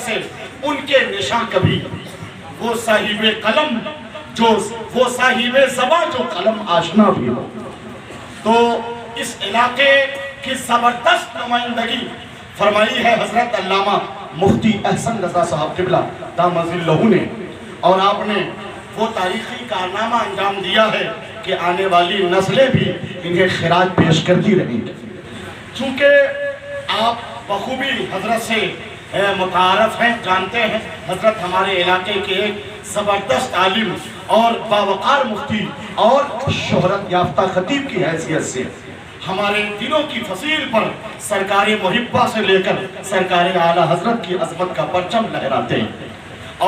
سے ان کے نشاں کبھی وہ صاحب قلم جو وہ صاحب زباں جو قلم آشنا بھی ہو. تو اس علاقے کی زبردست نمائندگی فرمائی ہے حضرت علامہ مفتی احسن رضا صاحب قبلہ دامت ظلہ نے، اور آپ نے وہ تاریخی کارنامہ انجام دیا ہے کہ آنے والی نسلیں بھی انہیں خراج پیش کرتی رہیں گی. چونکہ آپ بخوبی حضرت سے متعارف ہیں، جانتے ہیں، حضرت ہمارے علاقے کے ایک زبردست عالم اور باوقار مفتی اور شہرت یافتہ خطیب کی حیثیت سے ہمارے دلوں کی فصیل پر سرکار محبہ سے لے کر سرکار اعلیٰ حضرت کی عظمت کا پرچم لہراتے ہیں،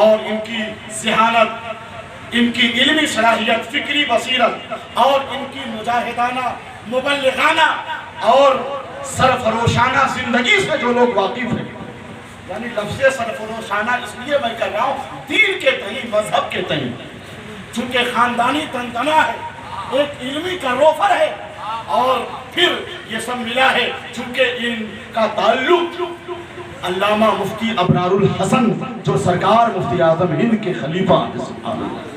اور ان کی ذہانت، ان کی علمی صلاحیت، فکری بصیرت اور ان کی مجاہدانہ، مبلغانہ اور سرفروشانہ زندگی سے جو لوگ واقف ہیں، یعنی لفظ سرفروشانہ اس لیے میں کر رہا ہوں دین کے تئیں، مذہب کے تئیں، چونکہ خاندانی تنتنا ہے، ایک علمی کروفر ہے، اور پھر یہ سب ملا ہے چونکہ ان کا تعلق علامہ مفتی ابرار الحسن جو سرکار مفتی اعظم ہند کے خلیفہ ہیں، سبحان اللہ.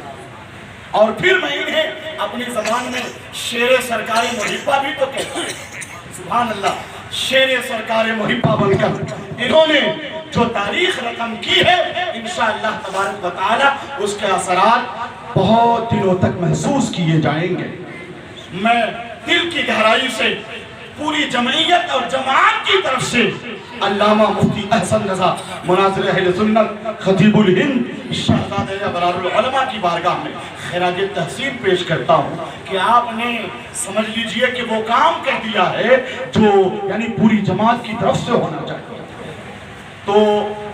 اور پھر میں انہیں اپنی زبان میں شیر سرکار محبہ بھی تو کہتا ہوں، سبحان اللہ. شیر سرکار محبہ بن کر انہوں نے جو تاریخ رقم کی ہے، انشاءاللہ تبارک و تعالی اس کے اثرات بہت دنوں تک محسوس کیے جائیں گے. میں دل کی گہرائی سے پوری جمعیت اور جماعت کی طرف سے علامہ مفتی احسن رضا مناظر اہل سنت خطیب الہند شہزادہ ابرار العلماء کی بارگاہ میں خراج تحسین پیش کرتا ہوں کہ آپ نے سمجھ لیجئے کہ وہ کام کر دیا ہے جو یعنی پوری جماعت کی طرف سے ہونا چاہیے. تو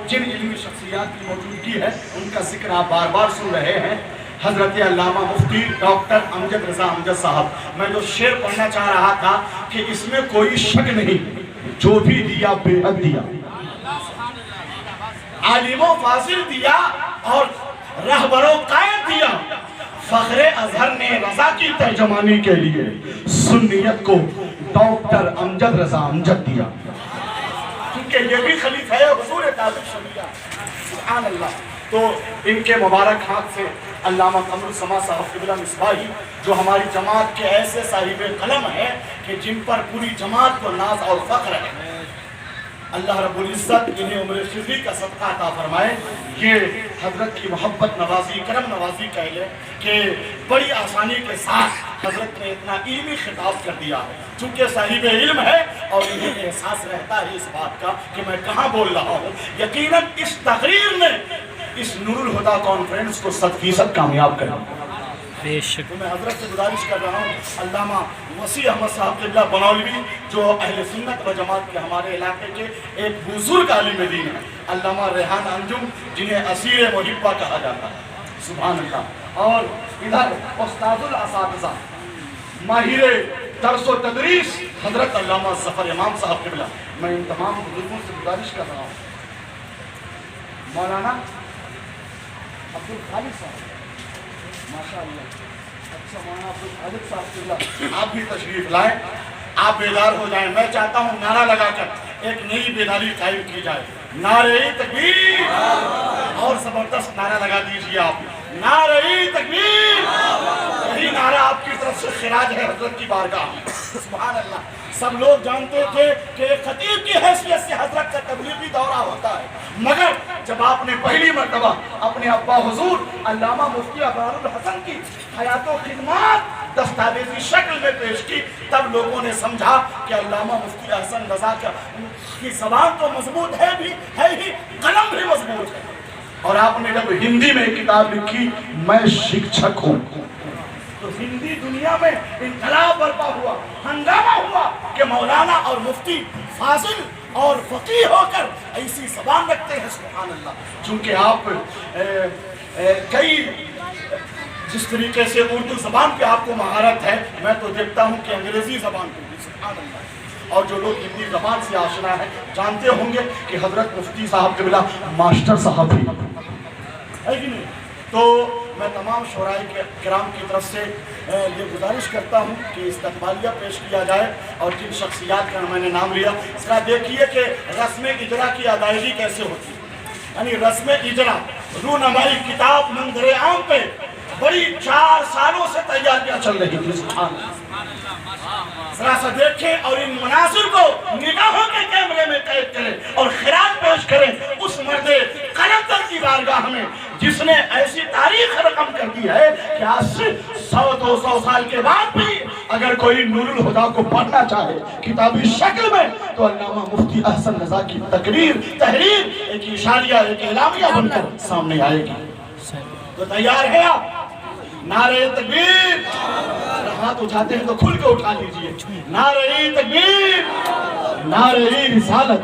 جن علمی شخصیات کی موجودگی ہے ان کا ذکر آپ بار بار سن رہے ہیں. حضرت علامہ مفتی ڈاکٹر امجد رضا امجد صاحب، میں جو شعر پڑھنا چاہ رہا تھا کہ اس میں کوئی شک نہیں، جو بھی دیا بے حد دیا، عالم و فاضل دیا اور رہبر و قائد دیا. فخر اظہر نے رضا کی ترجمانی کے لیے سنیت کو ڈاکٹر امجد رضا امجد دیا، کیونکہ یہ بھی خلیفہ حضور تعظیم شریعہ. سبحان اللہ. تو ان کے مبارک ہاتھ سے علامہ قمر السما صاحب قبلہ مصباحی جو ہماری جماعت کے ایسے صاحب قلم ہیں کہ جن پر پوری جماعت کو ناز اور فخر ہے، اللہ رب العزت انہیں عمر خضری کا صدقہ عطا فرمائے. یہ حضرت کی محبت نوازی، کرم نوازی کہہ لیں کہ بڑی آسانی کے ساتھ حضرت نے اتنا علمی خطاب کر دیا ہے، چونکہ صاحب علم ہے اور انہیں احساس رہتا ہے اس بات کا کہ میں کہاں بول رہا ہوں. یقیناً اس تقریر نے اس نور الہدیٰ کانفرنس کو 100% کامیاب کرنا. تو میں حضرت سے گزارش کر رہا ہوں علامہ وسیع احمد صاحب قبلہ بنولوی جو اہل سنت و جماعت کے ہمارے علاقے کے ایک بزرگ عالم دین ہیں، علامہ ریحان انجم جنہیں اسیر محبہ کہا جاتا ہے. سبحان اللہ. اور ادھر استاذ الاساتذہ ماہر درس و تدریس حضرت علامہ ظفر امام صاحب قبلہ. میں ان تمام بزرگوں سے گزارش کر رہا ہوں، مولانا عبدالخالق صاحب، ماشاءاللہ، اچھا مولانا عبدالخالق صاحب قبلہ، آپ بھی تشریف لائیں، آپ بیدار ہو جائیں. میں چاہتا ہوں نعرہ لگا کر ایک نئی بیداری قائم کی جائے. نعرہ تکبیر، اور زبردست نعرہ لگا دیجیے آپ، نعرہ تکبیر. یہی نعرہ آپ کی طرف سے خراج ہے حضرت کی بارگاہ میں. سبحان اللہ. سب لوگ جانتے تھے کہ ایک خطیب کی حیثیت سے حضرت کا تبلیغی دورہ ہوتا ہے، مگر جب آپ نے پہلی مرتبہ اپنے ابا حضور علامہ مفتی ابرار الحسن کی حیات و خدمات دستاویزی شکل میں پیش کی، تب لوگوں نے سمجھا کہ علامہ مفتی احسن رضا کی زبان تو مضبوط ہے بھی ہے ہی، قلم بھی مضبوط ہے. اور آپ نے جب ہندی میں کتاب لکھی میں شکشک ہوں، تو ہندی دنیا میں انقلاب برپا ہوا، ہنگامہ ہوا کہ مولانا اور مفتی فاضل اور فقیہ ہو کر ایسی زبان رکھتے ہیں. سبحان اللہ. چونکہ آپ کئی جس طریقے سے اردو زبان پہ آپ کو مہارت ہے، میں تو دیکھتا ہوں کہ انگریزی زبان پہ بھی. سبحان اللہ. اور جو لوگ ہندی زبان سے آشنا ہے جانتے ہوں گے کہ حضرت مفتی صاحب قبلہ ماسٹر صاحب بھی ہے کہ نہیں. تو میں تمام شعراء کرام کی طرف سے یہ گزارش کرتا ہوں کہ استقبالیہ پیش کیا جائے، اور جن شخصیات کا میں نے نام لیا اس کا دیکھیے کہ رسم اجرا کی ادائیگی کیسے ہوتی ہے. یعنی رسم اجرا رونمائی کتاب منظر عام پہ بڑی 4 سالوں سے تیاریاں چل رہی تھی. سبحان اللہ. ذرا سا دیکھیں اور ان مناظر کو نگاہوں کے کیمرے میں قید کریں اور خراج پیش کریں اس مرد قلندر کی بارگاہ میں جس نے ایسی تاریخ رقم کر دی ہے کہ آج سے 100-200 سال کے بعد بھی اگر کوئی نور الہدا کو پڑھنا چاہے کتابی شکل میں تو علامہ مفتی احسن رضا کی تحریر ایک اشاریہ ایک اعلامیہ بن کر سامنے آئے گی. تو تیار ہے آپ؟ نعرہ تکبیر. ہاتھ اٹھاتے ہیں تو کھل کے اٹھا لیجئے. نعرہ تکبیر، نعرہ رسالت.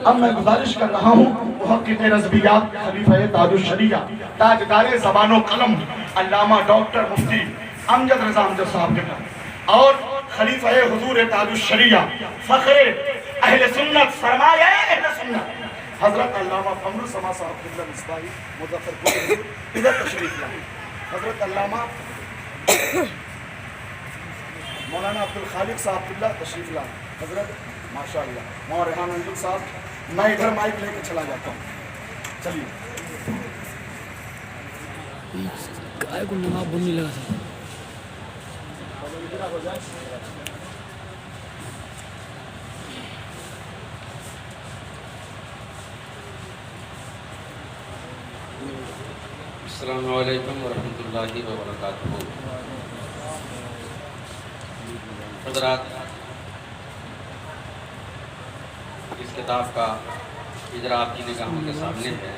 اب میں گزارش کر رہا ہوں محقق رضویات خلیفہ تاج الشریعہ تاجدار زبان و قلم علامہ ڈاکٹر مفتی امجد رضا امجد صاحب کے پاس اور خلیفہ حضور تاج الشریعہ فخر اہل سنت سرمایہ اہل سنت حضرت علامہ قمر السما صاحب قبلہ مصباحی مظفر پور ادھر تشریف لائیں. حضرت علامہ مولانا عبدالخالق صاحب قبلہ تشریف لائیں. حضرت ماشاءاللہ مولانا ریحان انجل صاحب. میں ادھر مائک لے کے چلا جاتا ہوں. چلیے. کائے کو نماب بننے لگا تھا. السلام علیکم ورحمۃ اللہ وبرکاتہ. حضرات، اس کتاب کا اجرا آپ کی نگاہوں کے سامنے ہے.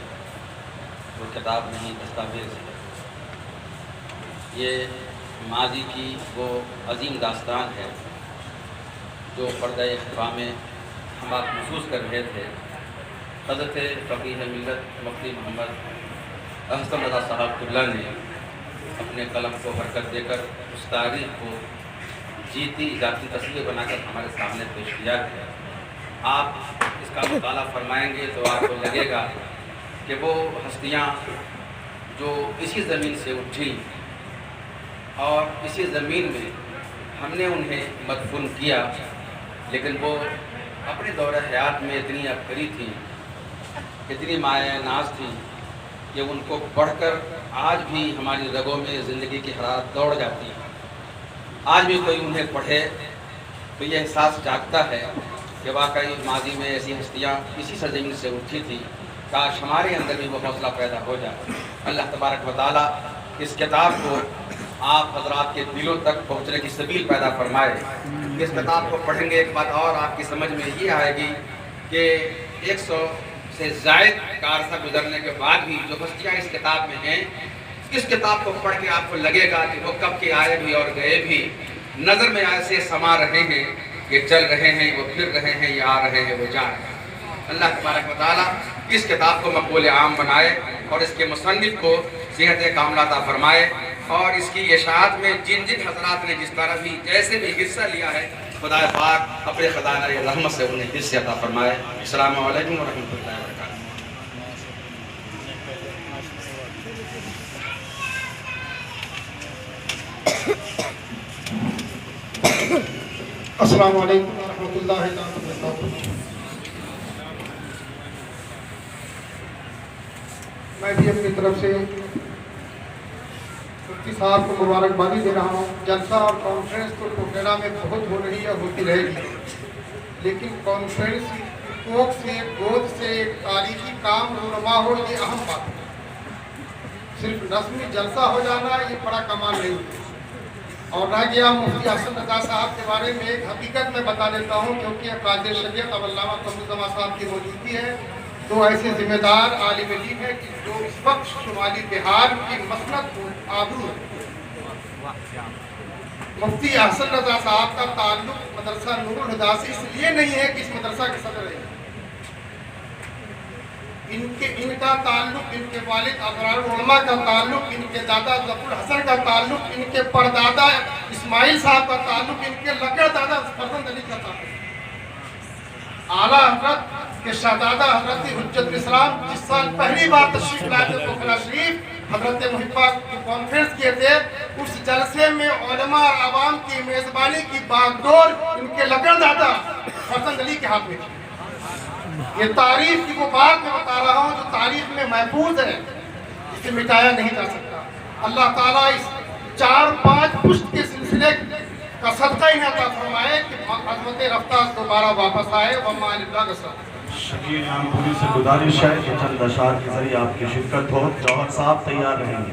وہ کتاب نہیں دستاویز ہے. یہ ماضی کی وہ عظیم داستان ہے جو پردہ خفا میں ہم آپ محسوس کر رہے تھے. حضرت فقیہ ملت مفتی محمد احسن رضا صاحب قبلہ نے اپنے قلم کو حرکت دے کر اس تاریخ کو جیتی جاتی تصویر بنا کر ہمارے سامنے پیش کیا ہے. آپ اس کا مطالعہ فرمائیں گے تو آپ کو لگے گا کہ وہ ہستیاں جو اسی زمین سے اٹھیں اور اسی زمین میں ہم نے انہیں مدفون کیا، لیکن وہ اپنے دور حیات میں اتنی عبقری تھیں، اتنی مایہ ناز تھیں کہ ان کو پڑھ کر آج بھی ہماری رگوں میں زندگی کی حرارت دوڑ جاتی ہے. آج بھی کوئی انہیں پڑھے تو یہ احساس جاگتا ہے کہ واقعی ماضی میں ایسی ہستیاں اسی سرزمین سے اٹھی تھی. کاش ہمارے اندر بھی وہ حوصلہ پیدا ہو جائے. اللہ تبارک و تعالیٰ اس کتاب کو آپ حضرات کے دلوں تک پہنچنے کی سبیل پیدا فرمائے. اس کتاب کو پڑھیں گے ایک بات اور آپ کی سمجھ میں یہ آئے گی کہ 100 سے زائد کا عرصہ گزرنے کے بعد بھی جو ہستیاں اس کتاب میں ہیں، اس کتاب کو پڑھ کے آپ کو لگے گا کہ وہ کب کے آئے بھی اور گئے بھی نظر میں ایسے سما رہے ہیں، یہ چل رہے ہیں، وہ پھر رہے ہیں، یہ آ رہے ہیں، وہ جا رہے ہیں. اللہ تبارک و تعالیٰ اس کتاب کو مقبول عام بنائے اور اس کے مصنف کو صحت کاملہ عطا فرمائے اور اس کی اشاعت میں جن جن حضرات نے جس طرح بھی جیسے بھی حصہ لیا ہے خدا پاک اپنے خزانہ رحمت سے انہیں حصہ عطا فرمائے. السلام علیکم ورحمۃ اللہ وبرکاتہ. السلام علیکم ورحمۃ اللہ وبرکاتہ. میں بھی اپنی طرف سے مفتی صاحب کو مبارکبادی دے رہا ہوں. جلسہ اور کانفرنس تو ٹوٹیرا میں بہت ہو رہی ہے، ہوتی رہے گی، لیکن کانفرنس کوک سے گود سے تاریخی کام رونما ہو، یہ اہم بات ہے. صرف رسمی جلسہ ہو جانا یہ بڑا کمال نہیں ہے. اور رہ گیا مفتی احسن رضا صاحب کے بارے میں ایک حقیقت میں بتا دیتا ہوں، کیونکہ قاضی شریعت اب علامہ قمر السما صاحب کی موجودگی ہے. دو ایسے ذمہ دار عالم دین ہیں کہ جو اس وقت شمالی بہار کی مسند آبرو ہے. مفتی احسن رضا صاحب کا تعلق مدرسہ نور الہدا سے اس لیے نہیں ہے کہ اس مدرسہ کے صدر ہیں. ان کا تعلق، ان کے والد ابرار العلماء کا تعلق، ان کے دادا ظفر الحسن کا تعلق، ان کے پردادا اسماعیل صاحب کا تعلق، ان کے لکڑ دادا فرزند علی کا تعلق. اعلیٰ حضرت کے شہزادہ حضرت حجت الاسلام جس سال پہلی بار تشریف لائے تھے پوکھرا شریف، حضرت محبہ کی کانفرنس کیے تھے، اس جلسے میں علماء اور عوام کی میزبانی کی باغڈور ان کے لکڑ دادا فرزند علی کے ہاتھ میں تھی. یہ تاریخ کی وہ بات میں بتا رہا ہوں جو تاریخ محفوظ ہے, اسے مٹایا نہیں جا سکتا. اللہ تعالیٰ اس 4-5 پشت کے سلسلے کا صدقہ ہی عطا فرمائے کہ عظمت رفتہ دوبارہ واپس آئے. وما للہ شکیل نام پوری سے گزارش ہے کہ چند اشعار کے ذریعے آپ کی شرکت ہو. جوہر صاحب تیار رہیں گے.